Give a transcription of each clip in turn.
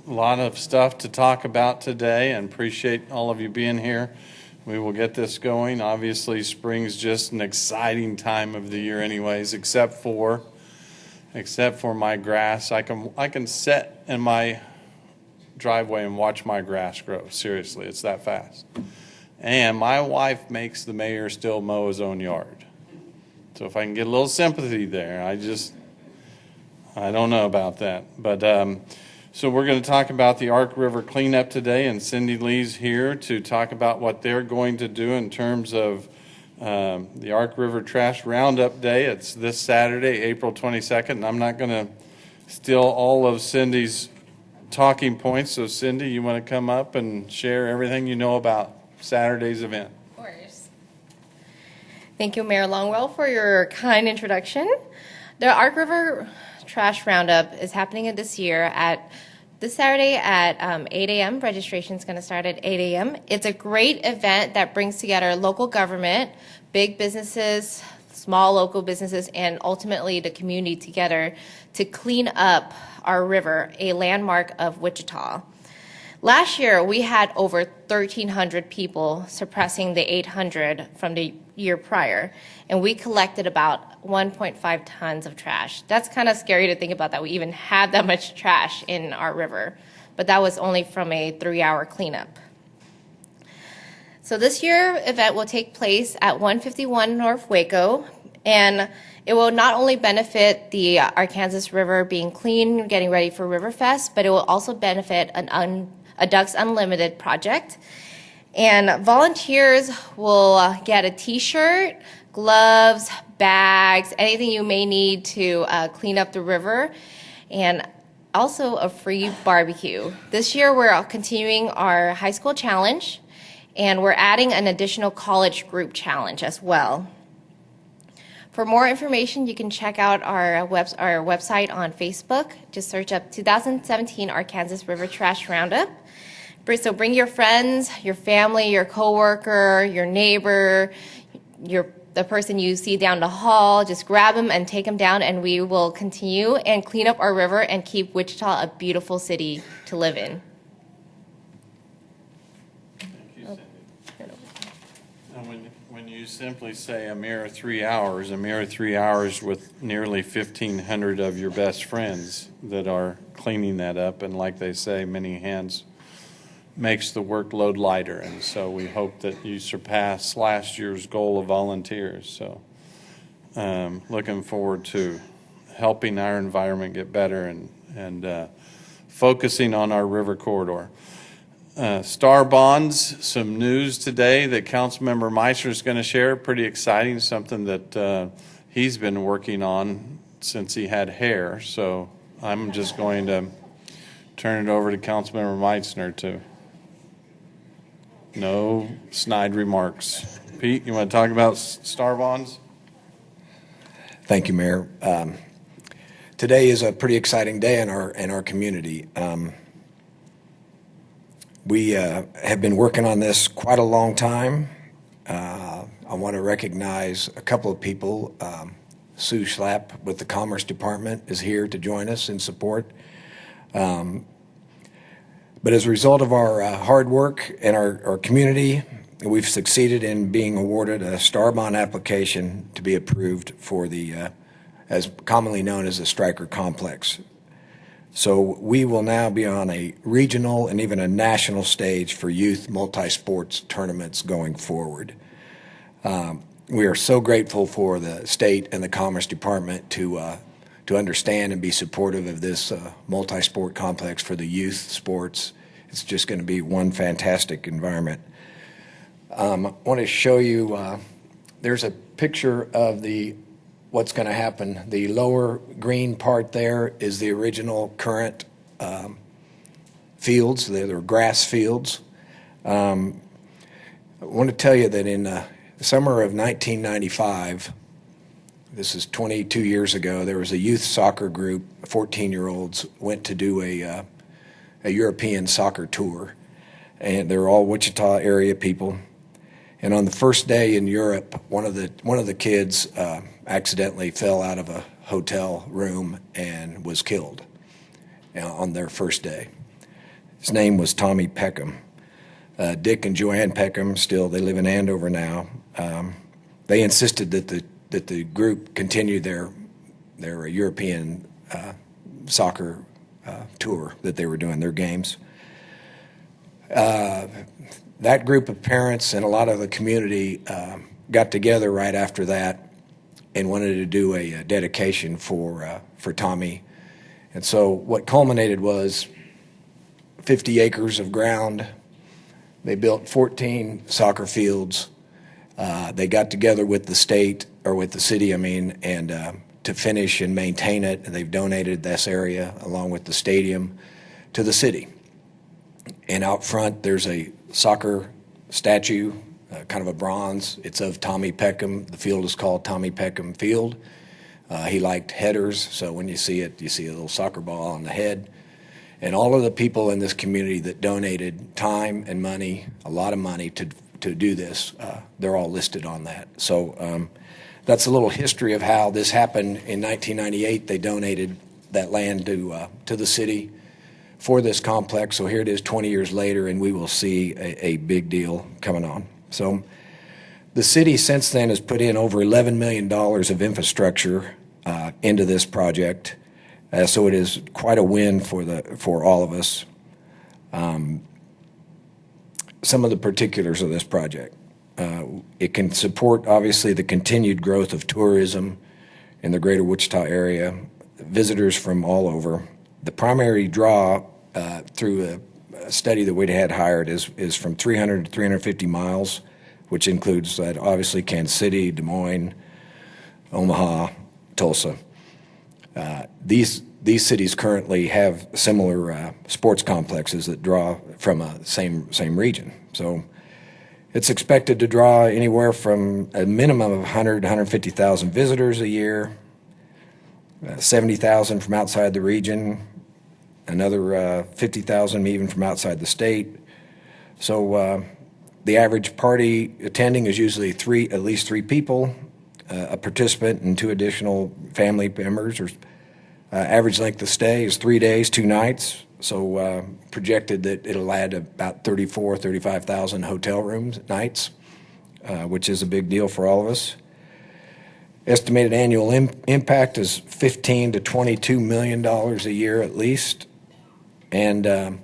A lot of stuff to talk about today, and appreciate all of you being here. We will get this going. Obviously, spring's just an exciting time of the year anyways, except for my grass. I can sit in my driveway and watch my grass grow. Seriously, it's that fast. And my wife makes the mayor still mow his own yard. So if I can get a little sympathy there, I don't know about that. But so we're going to talk about the Ark River Cleanup today, and Cindy Lee's here to talk about what they're going to do in terms of the Ark River Trash Roundup Day. It's this Saturday, April 22nd, and I'm not going to steal all of Cindy's talking points. So Cindy, you want to come up and share everything you know about Saturday's event? Of course. Thank you, Mayor Longwell, for your kind introduction. The Ark River Trash Roundup is happening this Saturday at 8 a.m. Registration is going to start at 8 a.m. It's a great event that brings together local government, big businesses, small local businesses, and ultimately the community together to clean up our river, a landmark of Wichita. Last year, we had over 1,300 people, surpassing the 800 from the year prior, and we collected about 1.5 tons of trash. That's kind of scary to think about, that we even have that much trash in our river, but that was only from a 3-hour cleanup. So this year event will take place at 151 North Waco, and it will not only benefit the Arkansas River being clean, getting ready for Riverfest, but it will also benefit a Ducks Unlimited project. And volunteers will get a t-shirt, gloves, bags, anything you may need to clean up the river, and also a free barbecue. This year we're continuing our high school challenge, and we're adding an additional college group challenge as well. For more information, you can check out our website on Facebook. Just search up 2017 Arkansas River Trash Roundup. So bring your friends, your family, your coworker, your neighbor, the person you see down the hall. Just grab them and take them down, and we will continue and clean up our river and keep Wichita a beautiful city to live in. Thank you, Cindy. And when you simply say a mere 3 hours with nearly 1,500 of your best friends that are cleaning that up, and like they say, many hands makes the workload lighter, and so we hope that you surpass last year's goal of volunteers. So looking forward to helping our environment get better and focusing on our river corridor. Star Bonds, some news today that Councilmember Meissner is going to share. Pretty exciting, something that he's been working on since he had hair. So I'm just going to turn it over to Councilmember Meissner to. No snide remarks. Pete, you want to talk about Star Bonds? Thank you, Mayor. Today is a pretty exciting day in our community. We have been working on this quite a long time. I want to recognize a couple of people. Sue Schlapp with the Commerce Department is here to join us in support. But as a result of our hard work in our community, we've succeeded in being awarded a Star Bond application to be approved for the, as commonly known as the Stryker Complex. So we will now be on a regional and even a national stage for youth multi-sports tournaments going forward. We are so grateful for the state and the Commerce Department to understand and be supportive of this multi-sport complex for the youth sports. It's just going to be one fantastic environment. I want to show you, there's a picture of what's going to happen. The lower green part there is the original current fields. They're grass fields. I want to tell you that in the summer of 1995, this is 22 years ago, there was a youth soccer group, 14-year-olds, went to do a European soccer tour. And they're all Wichita area people. And on the first day in Europe, one of the kids accidentally fell out of a hotel room and was killed on their first day. His name was Tommy Peckham. Dick and Joanne Peckham, they live in Andover now. They insisted that the group continue their European soccer tour that they were doing, their games. That group of parents and a lot of the community got together right after that and wanted to do a dedication for Tommy. And so what culminated was 50 acres of ground. They built 14 soccer fields. They got together with the state, or with the city, and to finish and maintain it. And they've donated this area, along with the stadium, to the city. And out front, there's a soccer statue, kind of a bronze. It's of Tommy Peckham. The field is called Tommy Peckham Field. He liked headers, so when you see it, you see a little soccer ball on the head. And all of the people in this community that donated time and money, a lot of money, to do this, they're all listed on that. So that's a little history of how this happened. In 1998, they donated that land to the city for this complex. So here it is 20 years later, and we will see a big deal coming on. So the city since then has put in over $11 million of infrastructure into this project. So it is quite a win for all of us. Some of the particulars of this project. It can support, obviously, the continued growth of tourism in the greater Wichita area, visitors from all over. The primary draw through a study that we had hired is from 300 to 350 miles, which includes obviously Kansas City, Des Moines, Omaha, Tulsa. These cities currently have similar sports complexes that draw from a same region. So it's expected to draw anywhere from a minimum of 100 to 150,000 visitors a year, 70,000 from outside the region, another 50,000 even from outside the state. So the average party attending is usually at least three people, a participant and two additional family members. Or average length of stay is 3 days, 2 nights. So projected that it'll add about 35,000 hotel rooms nights, which is a big deal for all of us. Estimated annual impact is $15 to $22 million a year at least. And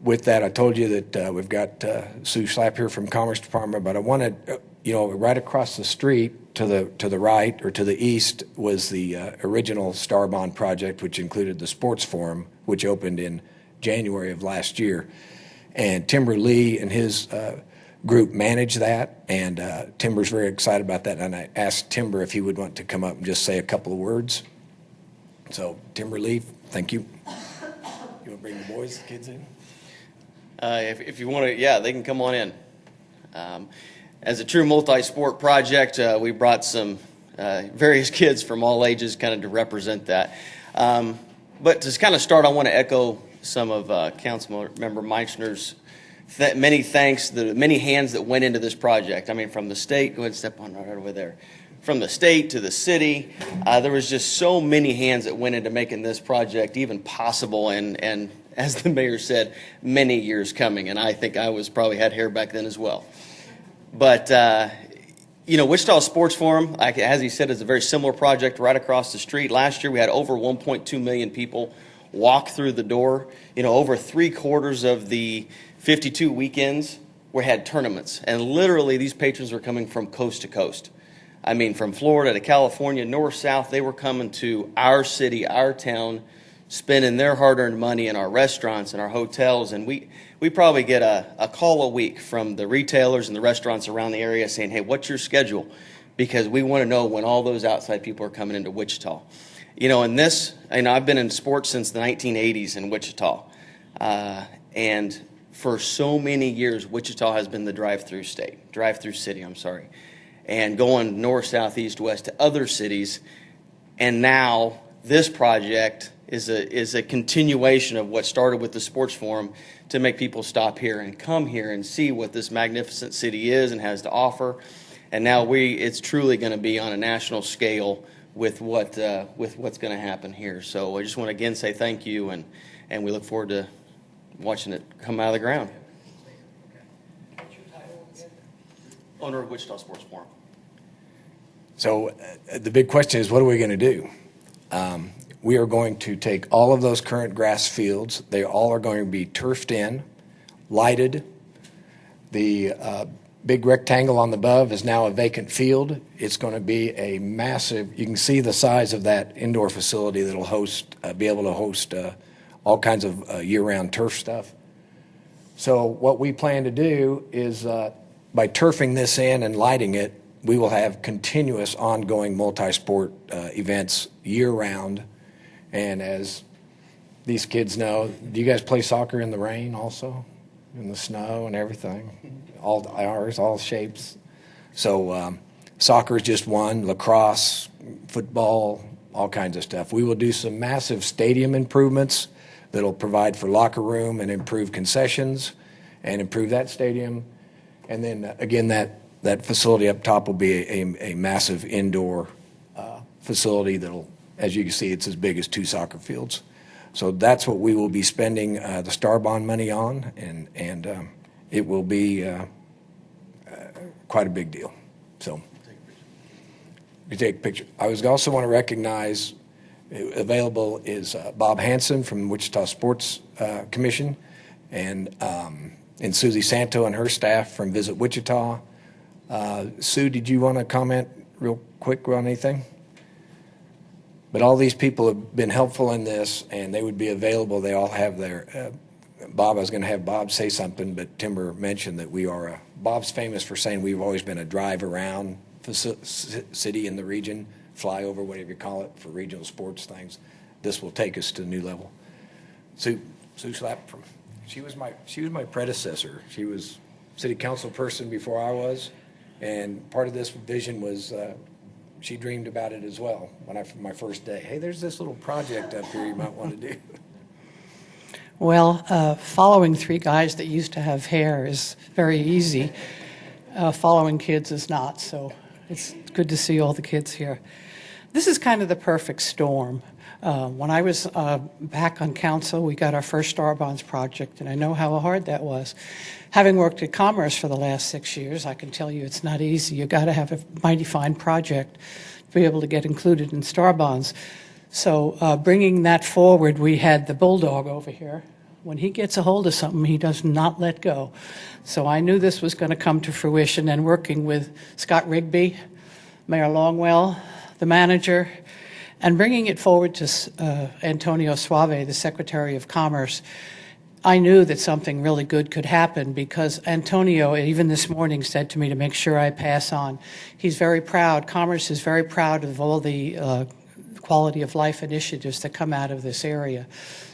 with that, I told you that we've got Sue Slapp here from Commerce Department, but I wanted, right across the street to the right or to the east was the original Starbond project, which included the sports forum, which opened in January of last year. And Timber Lee and his group managed that, and Timber's very excited about that. And I asked Timber if he would want to come up and just say a couple of words. So, Timber Lee, thank you. You want to bring the boys, the kids in? If you want to, yeah, they can come on in. As a true multi-sport project, we brought some various kids from all ages kind of to represent that. But to kind of start, I want to echo some of Council Member Meichner's many thanks, the many hands that went into this project. I mean, from the state, go ahead and step on right over there. From the state to the city, there was just so many hands that went into making this project even possible, and as the mayor said, many years coming. And I think I probably had hair back then as well. But Wichita Sports Forum, as he said, is a very similar project right across the street. Last year we had over 1.2 million people walk through the door. Over 3/4 of the 52 weekends we had tournaments, and literally these patrons were coming from coast to coast. I mean, from Florida to California, north, south, they were coming to our city, our town, spending their hard-earned money in our restaurants and our hotels. And we probably get a call a week from the retailers and the restaurants around the area saying, hey, what's your schedule? Because we want to know when all those outside people are coming into Wichita. I've been in sports since the 1980s in Wichita. And for so many years, Wichita has been the drive-through city, and going north, south, east, west to other cities. And now this project is a continuation of what started with the sports forum to make people stop here and come here and see what this magnificent city is and has to offer. And now it's truly going to be on a national scale with what's going to happen here. So I just want to again say thank you, and we look forward to watching it come out of the ground. Owner of Wichita Sports Forum. So the big question is, what are we going to do? We are going to take all of those current grass fields. They all are going to be turfed in, lighted. The big rectangle on the above is now a vacant field. It's going to be a massive, you can see the size of that indoor facility that'll host, be able to host all kinds of year-round turf stuff. So what we plan to do is by turfing this in and lighting it, we will have continuous ongoing multi-sport events year-round. And as these kids know, do you guys play soccer in the rain also? In the snow and everything? All hours, all shapes. So soccer is just one, lacrosse, football, all kinds of stuff. We will do some massive stadium improvements that'll provide for locker room and improve concessions and improve that stadium. And then again, that facility up top will be a massive indoor facility that'll, as you can see, it's as big as 2 soccer fields. So that's what we will be spending the Star Bond money on, and it will be quite a big deal. So we take a picture. I also want to recognize, available is Bob Hansen from Wichita Sports Commission, and Susie Santo and her staff from Visit Wichita. Sue, did you want to comment real quick on anything? But all these people have been helpful in this, and they would be available. They all have their Bob, I was going to have Bob say something, but Timber mentioned that we are Bob's famous for saying we've always been a drive-around city in the region, fly over, whatever you call it, for regional sports things. This will take us to a new level. Sue Schlapp, she was my predecessor. She was city council person before I was, and part of this vision was she dreamed about it as well my first day. Hey, there's this little project up here you might want to do. Well, following 3 guys that used to have hair is very easy. Following kids is not, so it's good to see all the kids here. This is kind of the perfect storm. When I was back on council, we got our first Star Bonds project, and I know how hard that was. Having worked at Commerce for the last 6 years, I can tell you it's not easy. You've got to have a mighty fine project to be able to get included in Star Bonds. So bringing that forward, we had the bulldog over here. When he gets a hold of something, he does not let go. So I knew this was going to come to fruition, and working with Scott Rigby, Mayor Longwell, the manager, and bringing it forward to Antonio Suave, the Secretary of Commerce, I knew that something really good could happen, because Antonio, even this morning, said to me to make sure I pass on. He's very proud. Commerce is very proud of all the quality of life initiatives that come out of this area.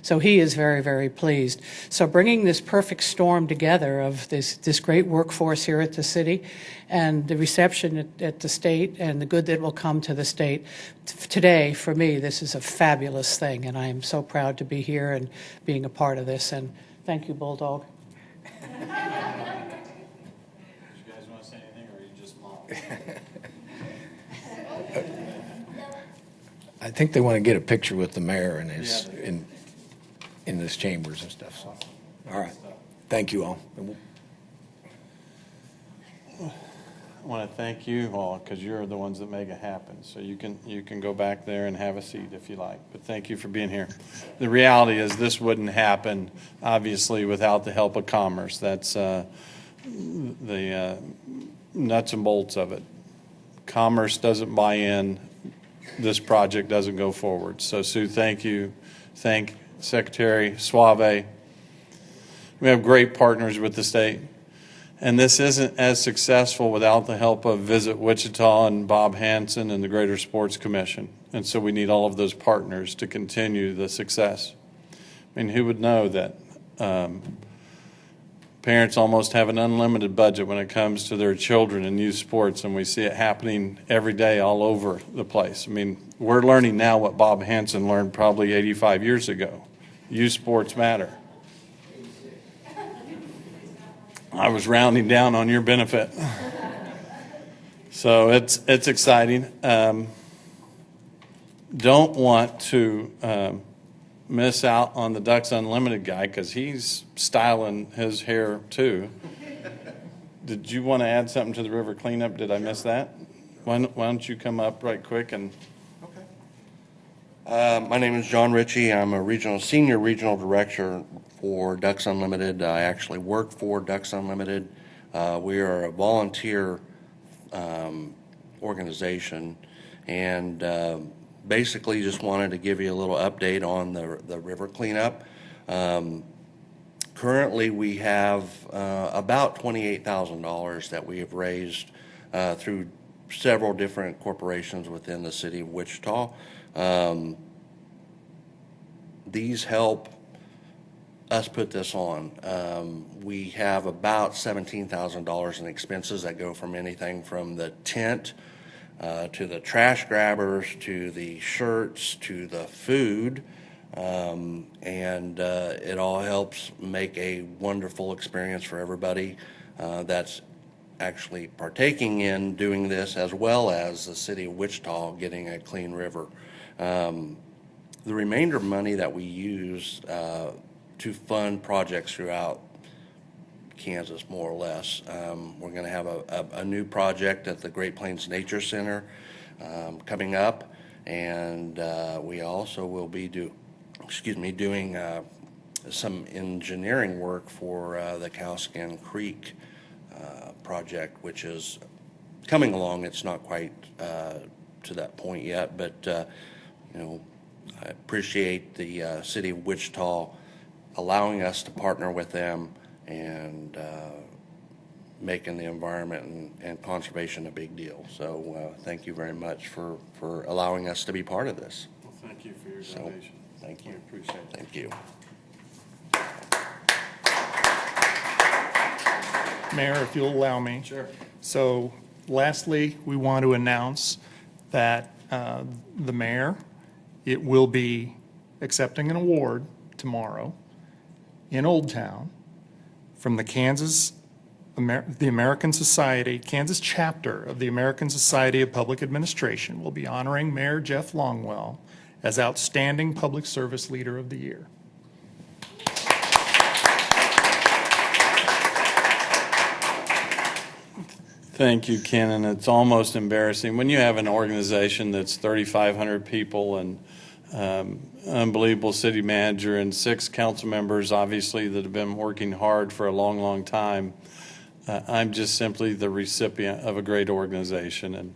So he is very, very pleased. So bringing this perfect storm together of this great workforce here at the city, and the reception at the state, and the good that will come to the state, today, for me, this is a fabulous thing, and I am so proud to be here and being a part of this. And thank you, Bulldog. You guys want to say anything, or are you just mom? I think they want to get a picture with the mayor and his in his chambers and stuff. So, all right, thank you all. I want to thank you all, because you're the ones that make it happen. So you can go back there and have a seat if you like. But thank you for being here. The reality is this wouldn't happen, obviously, without the help of Commerce. That's the nuts and bolts of it. Commerce doesn't buy in, this project doesn't go forward. So Sue, thank you. Thank Secretary Suave. We have great partners with the state. And this isn't as successful without the help of Visit Wichita and Bob Hansen and the Greater Sports Commission. And so we need all of those partners to continue the success. I mean, who would know that parents almost have an unlimited budget when it comes to their children and youth sports, and we see it happening every day all over the place. I mean, we're learning now what Bob Hansen learned probably 85 years ago. Youth sports matter. I was rounding down on your benefit. So it's exciting. Don't want to miss out on the Ducks Unlimited guy because he's styling his hair too. Did you want to add something to the river cleanup? Did I miss that? Why don't you come up right quick and... My name is John Ritchie. I'm a senior regional director for Ducks Unlimited. I actually work for Ducks Unlimited. We are a volunteer organization, and basically just wanted to give you a little update on the river cleanup. Currently, we have about $28,000 that we have raised through several different corporations within the city of Wichita. These help us put this on. We have about $17,000 in expenses that go from anything from the tent to the trash grabbers to the shirts to the food, and it all helps make a wonderful experience for everybody that's actually partaking in doing this, as well as the city of Wichita getting a clean river. The remainder of money that we use to fund projects throughout Kansas, more or less. We're going to have a new project at the Great Plains Nature Center coming up, and we also will be doing some engineering work for the Cowskin Creek project, which is coming along. It's not quite to that point yet, but I appreciate the city of Wichita allowing us to partner with them and making the environment and conservation a big deal. So thank you very much for allowing us to be part of this. Well, thank you for your donation. Thank you. We appreciate it. Thank you. Mayor, if you'll allow me. Sure. So lastly, we want to announce that the mayor, it will be accepting an award tomorrow in Old Town from the Kansas chapter of the American Society of Public Administration. Will be honoring Mayor Jeff Longwell as Outstanding Public Service Leader of the Year. Thank you, Ken. And it's almost embarrassing when you have an organization that's 3,500 people and unbelievable city manager and 6 council members, obviously, that have been working hard for a long, long time. I'm just simply the recipient of a great organization,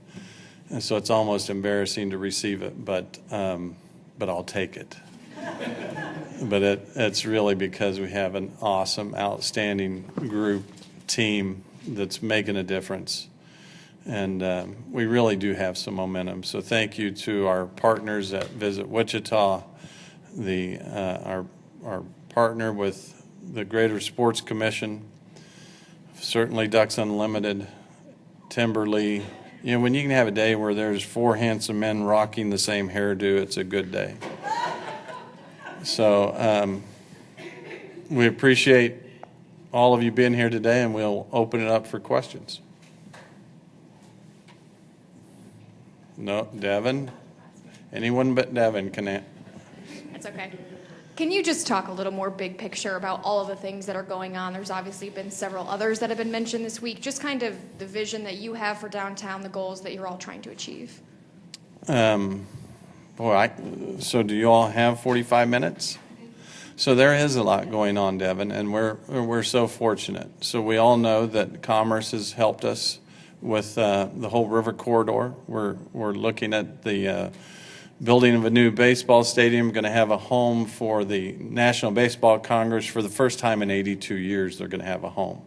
and so it's almost embarrassing to receive it, but I'll take it. But it's really because we have an awesome, outstanding team that's making a difference. And we really do have some momentum. So thank you to our partners at Visit Wichita, our partner with the Greater Sports Commission, certainly Ducks Unlimited, Timberly. When you can have a day where there's 4 handsome men rocking the same hairdo, it's a good day. So we appreciate all of you being here today, and we'll open it up for questions. No, Devin? Anyone but Devin can answer. That's okay. Can you just talk a little more big picture about all of the things that are going on? There's obviously been several others that have been mentioned this week. Just kind of the vision that you have for downtown, the goals that you're all trying to achieve. So do you all have 45 minutes? So there is a lot going on, Devin, and we're so fortunate. So we all know that Commerce has helped us with the whole river corridor. We're looking at the building of a new baseball stadium. Going to have a home for the National Baseball Congress. For the first time in 82 years, they're going to have a home.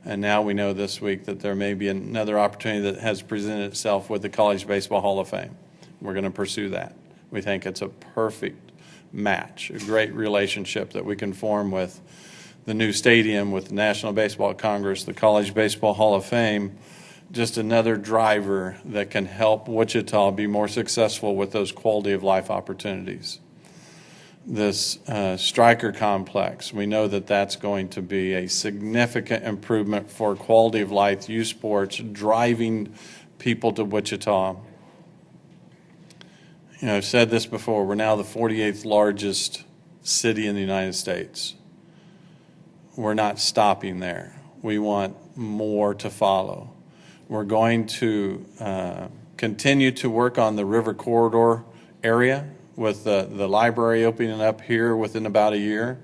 And now we know this week that there may be another opportunity that has presented itself with the College Baseball Hall of Fame. We're going to pursue that. We think it's a perfect match, a great relationship that we can form with the new stadium, with the National Baseball Congress, the College Baseball Hall of Fame. Just another driver that can help Wichita be more successful with those quality of life opportunities. This Stryker complex, we know that that's going to be a significant improvement for quality of life, youth sports, driving people to Wichita. I've said this before, we're now the 48th largest city in the United States. We're not stopping there. We want more to follow. We're going to continue to work on the river corridor area with the library opening up here within about a year,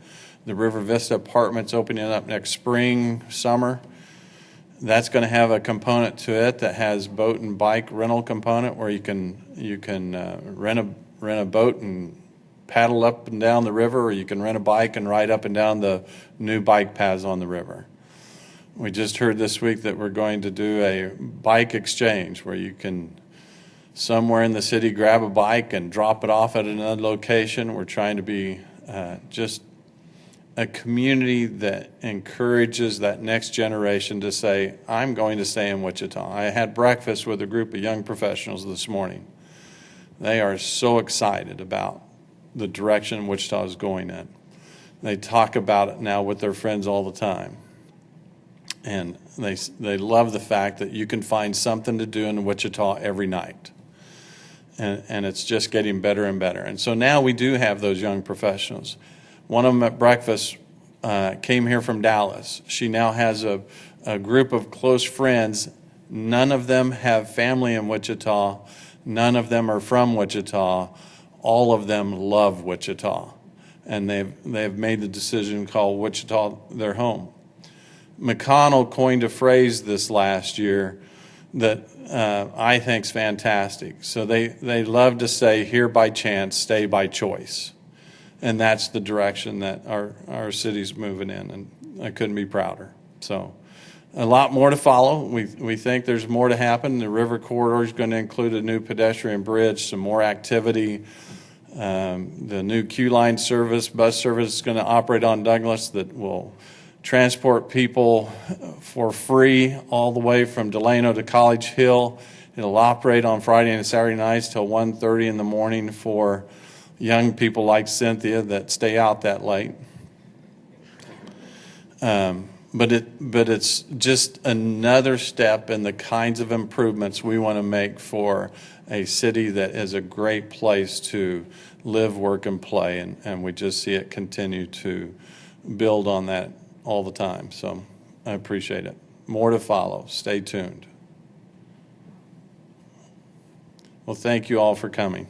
the River Vista apartments opening up next spring, summer. That's going to have a component to it that has boat and bike rental component where you can rent a boat and paddle up and down the river, or you can rent a bike and ride up and down the new bike paths on the river. We just heard this week that we're going to do a bike exchange where you can somewhere in the city grab a bike and drop it off at another location. We're trying to be just a community that encourages that next generation to say, I'm going to stay in Wichita. I had breakfast with a group of young professionals this morning. They are so excited about the direction Wichita is going in. They talk about it now with their friends all the time. And they love the fact that you can find something to do in Wichita every night. And it's just getting better and better. And so now we do have those young professionals. One of them at breakfast came here from Dallas. She now has a group of close friends. None of them have family in Wichita. None of them are from Wichita. All of them love Wichita. And they've made the decision to call Wichita their home. McConnell coined a phrase this last year that I think is fantastic. So they love to say, here by chance, stay by choice. And that's the direction that our city's moving in, and I couldn't be prouder. So a lot more to follow. We think there's more to happen. The river corridor is going to include a new pedestrian bridge, some more activity. The new Q-line service, bus service is going to operate on Douglas that will transport people for free all the way from Delano to College Hill. It'll operate on Friday and Saturday nights till 1:30 in the morning for young people like Cynthia that stay out that late. But it's just another step in the kinds of improvements we want to make for a city that is a great place to live, work, and play, and we just see it continue to build on that all the time. So I appreciate it. More to follow. Stay tuned. Well, thank you all for coming.